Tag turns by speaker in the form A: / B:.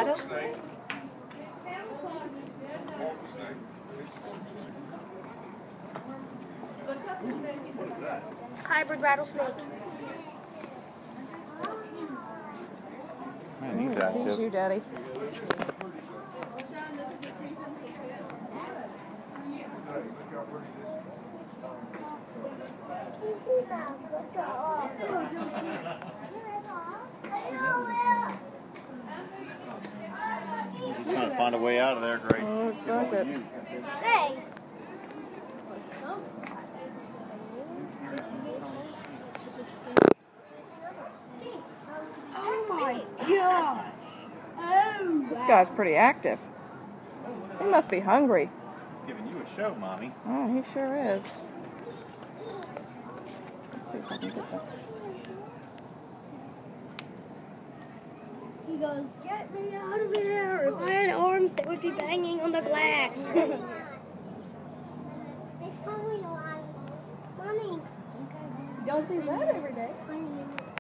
A: rattlesnake? What is that?
B: Hybrid rattlesnake.
A: Man, he's
C: He sees
A: active.
C: you, Daddy.
A: He's trying to find a way out of there, Grace.
C: Oh, it's not good.
B: Hey. Oh my gosh. Oh.
C: This guy's pretty active. He must be hungry.
A: He's giving you a show, Mommy.
C: Oh, he sure is. Let's see if I can get that.
B: He goes, get me out of there. If I had arms, they would be banging on the glass.
D: Mommy.
B: You don't see that every day.